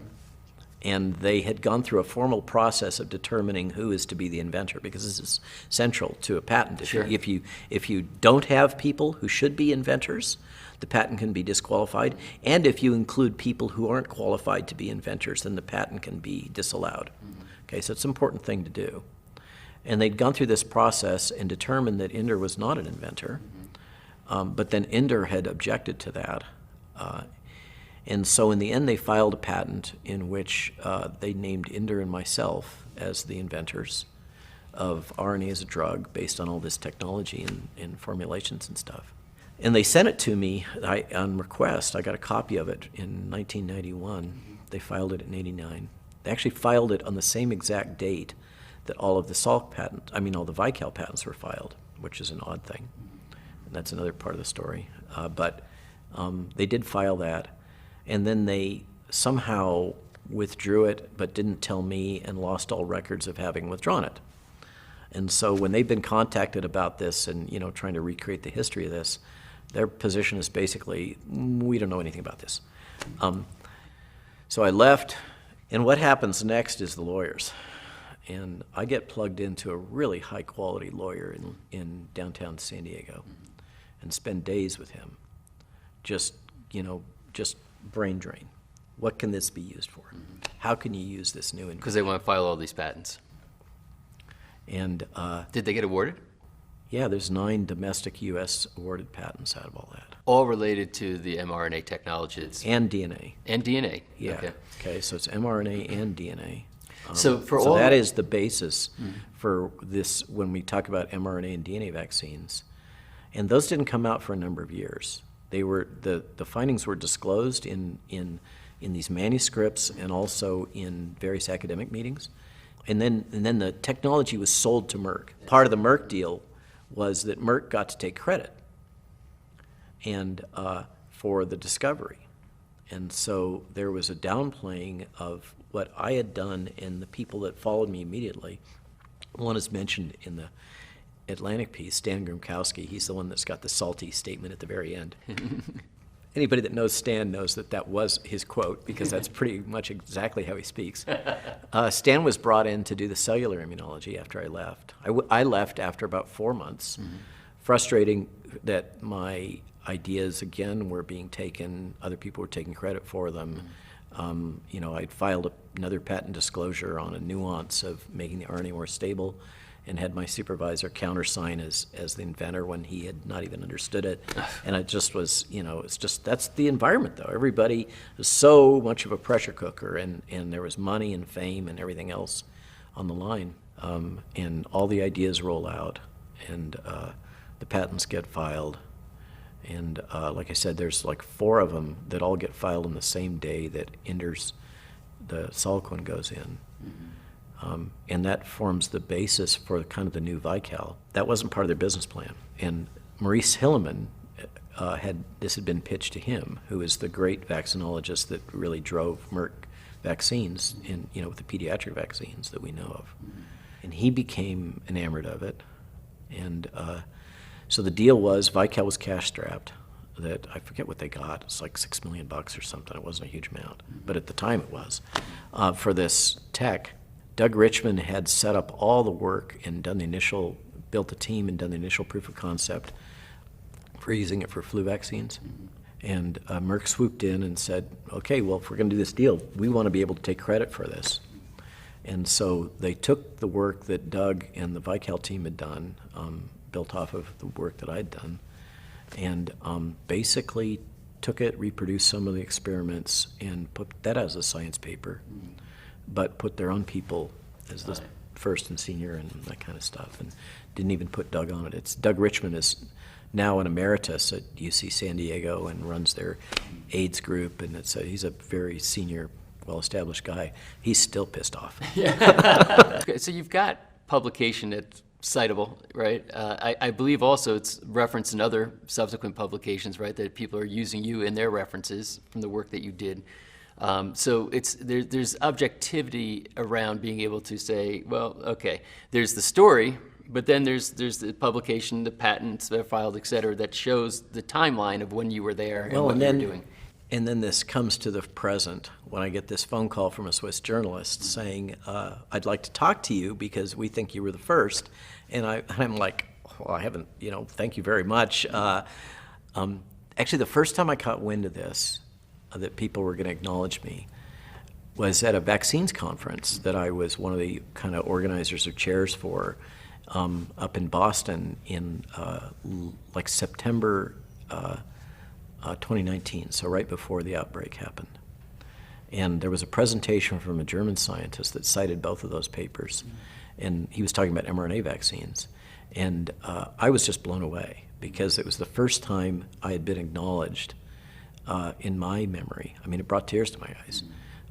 And they had gone through a formal process of determining who is to be the inventor, because this is central to a patent. Sure. If you don't have people who should be inventors, the patent can be disqualified. And if you include people who aren't qualified to be inventors, then the patent can be disallowed. Okay, so it's an important thing to do. And they'd gone through this process and determined that Inder was not an inventor, but then Inder had objected to that. And so in the end, they filed a patent in which they named Inder and myself as the inventors of RNA as a drug based on all this technology and formulations and stuff. And they sent it to me on request. I got a copy of it in 1991. They filed it in 89. They actually filed it on the same exact date that all of the Salk patent, all the Vical patents were filed, which is an odd thing. And that's another part of the story. But they did file that. And then they somehow withdrew it, but didn't tell me, and lost all records of having withdrawn it. And so when they've been contacted about this and trying to recreate the history of this, their position is basically, we don't know anything about this. So I left, and what happens next is the lawyers. And I get plugged into a really high-quality lawyer in downtown San Diego, and spend days with him. Just brain drain. What can this be used for? How can you use this new Because they want to file all these patents. And Did they get awarded? yeah, there's 9 domestic U.S. awarded patents out of all that. All related to the mRNA technologies And DNA. and DNA. Yeah. Okay. Okay, so it's mRNA and DNA. So for So all that is the basis for this when we talk about mRNA and DNA vaccines. And those didn't come out for a number of years. They were the findings were disclosed in these manuscripts and also in various academic meetings. And then the technology was sold to Merck. Part of the Merck deal was that Merck got to take credit and for the discovery. And so there was a downplaying of what I had done, and the people that followed me immediately. One is mentioned in the Atlantic piece, Stan Gromkowski. He's the one that's got the salty statement at the very end. Anybody that knows Stan knows that was his quote, because that's pretty much exactly how he speaks. Stan was brought in to do the cellular immunology after I left. I left after about 4 months, frustrating that I ideas, again, were being taken, other people were taking credit for them. You know, I'd filed another patent disclosure on a nuance of making the RNA more stable, and had my supervisor countersign as the inventor when he had not even understood it. And it just was, you know, it's just, that's the environment, though. Everybody was so much of a pressure cooker, and there was money and fame and everything else on the line. And all the ideas roll out, and the patents get filed. And like I said, there's like 4 of them that all get filed on the same day that Enders, the Soliquin, goes in. And that forms the basis for kind of the new Vical. That wasn't part of their business plan. And Maurice Hilleman this had been pitched to him, who is the great vaccinologist that really drove Merck vaccines in, you know, with the pediatric vaccines that we know of. And he became enamored of it. And so the deal was, Vical was cash-strapped. That I forget what they got. It's like $6 million or something. It wasn't a huge amount, but at the time it was for this tech. Doug Richmond had set up all the work and built the team and done the initial proof of concept for using it for flu vaccines. And Merck swooped in and said, okay, well, if we're going to do this deal, we want to be able to take credit for this. And so they took the work that Doug and the Vical team had done, built off of the work that I'd done, and basically took it, reproduced some of the experiments, and put that as a science paper, but put their own people as the first and senior and that kind of stuff, and didn't even put Doug on it. Doug Richmond is now an emeritus at UC San Diego and runs their AIDS group, and he's a very senior, well-established guy. He's still pissed off. Okay, so you've got publication that's citable, right? I believe also it's referenced in other subsequent publications, right, that people are using you in their references from the work that you did. So there's objectivity around being able to say, well, okay, there's the story, but then there's the publication, the patents that are filed, et cetera, that shows the timeline of when you were there and what you were doing. And then this comes to the present when I get this phone call from a Swiss journalist saying, I'd like to talk to you because we think you were the first. And I'm like, well, I haven't, you know, thank you very much. Actually, the first time I caught wind of this, that people were going to acknowledge me, was at a vaccines conference that I was one of the kind of organizers or chairs for up in Boston in like September 2019, so right before the outbreak happened. And there was a presentation from a German scientist that cited both of those papers, and he was talking about mRNA vaccines. And I was just blown away because it was the first time I had been acknowledged in my memory. I mean, it brought tears to my eyes.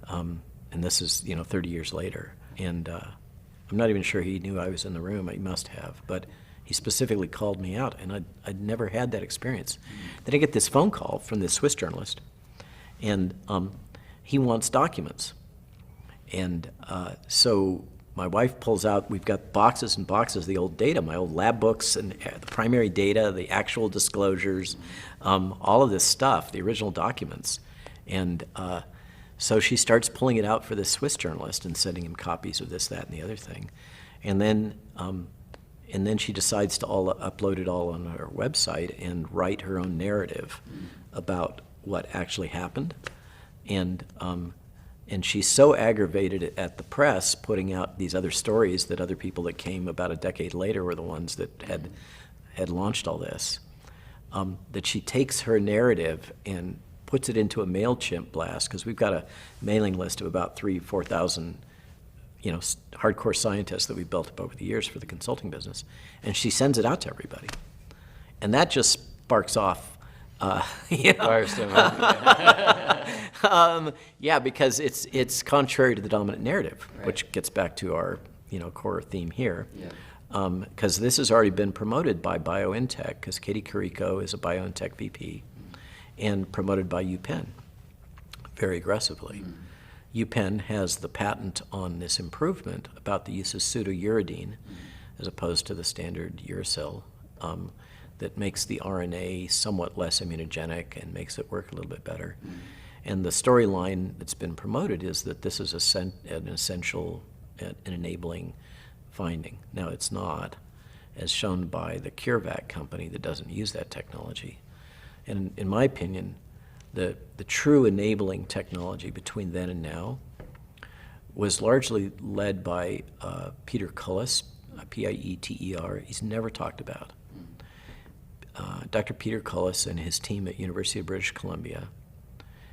And this is, 30 years later. And I'm not even sure he knew I was in the room. He must have. But he specifically called me out, and I'd never had that experience. Then I get this phone call from this Swiss journalist, and he wants documents. And so my wife pulls out, we've got boxes and boxes of the old data, my old lab books and the primary data, the actual disclosures, all of this stuff, the original documents. And so she starts pulling it out for this Swiss journalist and sending him copies of this, that, and the other thing. And then she decides to upload it all on her website and write her own narrative about what actually happened. And she's so aggravated at the press putting out these other stories that other people that came about a decade later were the ones that had launched all this, that she takes her narrative and puts it into a MailChimp blast, because we've got a mailing list of about 4,000 hardcore scientists that we've built up over the years for the consulting business, and she sends it out to everybody. And that just sparks off, yeah, because it's contrary to the dominant narrative, Right. which gets back to our, core theme here. Because this has already been promoted by BioNTech, because Katie Carrico is a BioNTech VP, and promoted by UPenn very aggressively. UPenn has the patent on this improvement about the use of pseudouridine as opposed to the standard uracil that makes the RNA somewhat less immunogenic and makes it work a little bit better. And the storyline that's been promoted is that this is an essential and enabling finding. Now, it's not, as shown by the CureVac company that doesn't use that technology. And in my opinion, the true enabling technology between then and now was largely led by Peter Cullis, Pieter. He's never talked about. Dr. Peter Cullis and his team at University of British Columbia,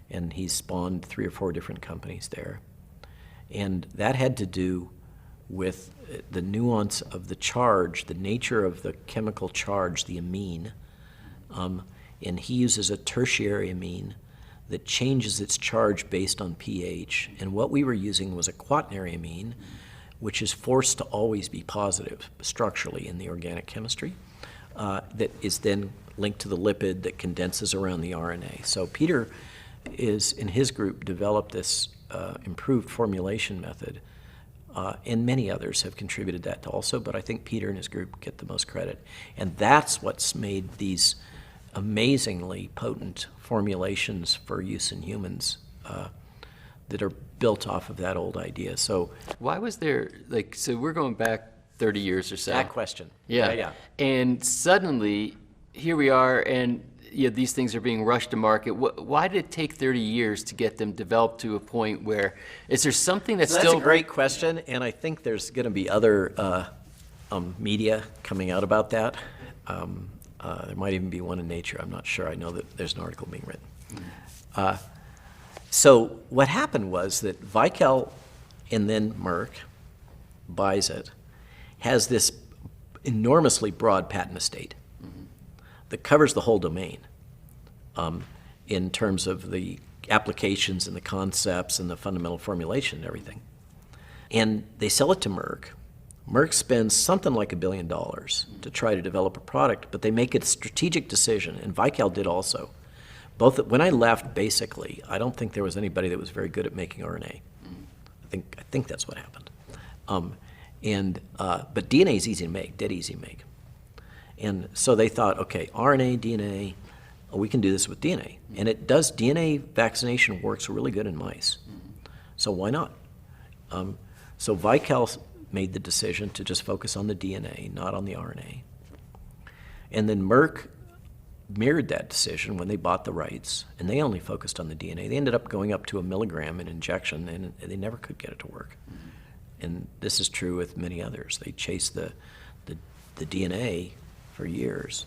and he's spawned 3 or 4 different companies there. And that had to do with the nuance of the charge, the nature of the chemical charge, the amine. And he uses a tertiary amine that changes its charge based on pH. And what we were using was a quaternary amine, which is forced to always be positive structurally in the organic chemistry, that is then linked to the lipid that condenses around the RNA. So Peter is, in his group, developed this improved formulation method, and many others have contributed that also, but I think Peter and his group get the most credit. And that's what's made these amazingly potent formulations for use in humans that are built off of that old idea. So Why was there, like, so we're going back 30 years or so. that question. Yeah. And suddenly, here we are, and these things are being rushed to market. Why did it take 30 years to get them developed to a point where, is there something that's So still... that's a great question, and I think there's going to be other media coming out about that. There might even be one in Nature. I'm not sure. I know that there's an article being written. So what happened was that Vickel and then Merck buys it, has this enormously broad patent estate that covers the whole domain in terms of the applications and the concepts and the fundamental formulation and everything. And they sell it to Merck. Merck spends something like $1 billion to try to develop a product, but they make a strategic decision, and Vickel did also. When I left, basically, I don't think there was anybody that was very good at making RNA. I think that's what happened. But DNA is easy to make, dead easy to make. And so they thought, okay, RNA, DNA, we can do this with DNA. And it does, DNA vaccination works really good in mice. So why not? So Vickel made the decision to just focus on the DNA, not on the RNA. And then Merck mirrored that decision when they bought the rights, and they only focused on the DNA. They ended up going up to 1 milligram in injection, and they never could get it to work. And this is true with many others. They chased the DNA for years.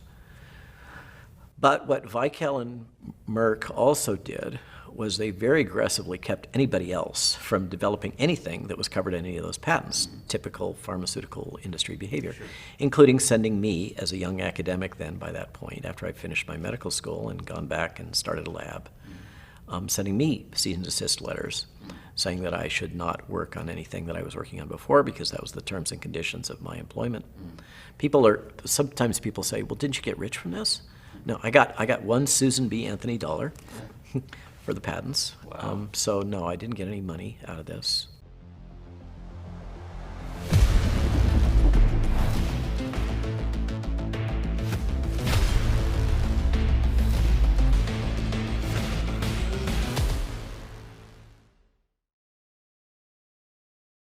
But what Vickel and Merck also did was they very aggressively kept anybody else from developing anything that was covered in any of those patents, typical pharmaceutical industry behavior, including sending me as a young academic then by that point, after I finished my medical school and gone back and started a lab, sending me cease and desist letters saying that I should not work on anything that I was working on before because that was the terms and conditions of my employment. Sometimes people say, well, didn't you get rich from this? No, I got one Susan B. Anthony dollar for the patents. Wow. So no, I didn't get any money out of this.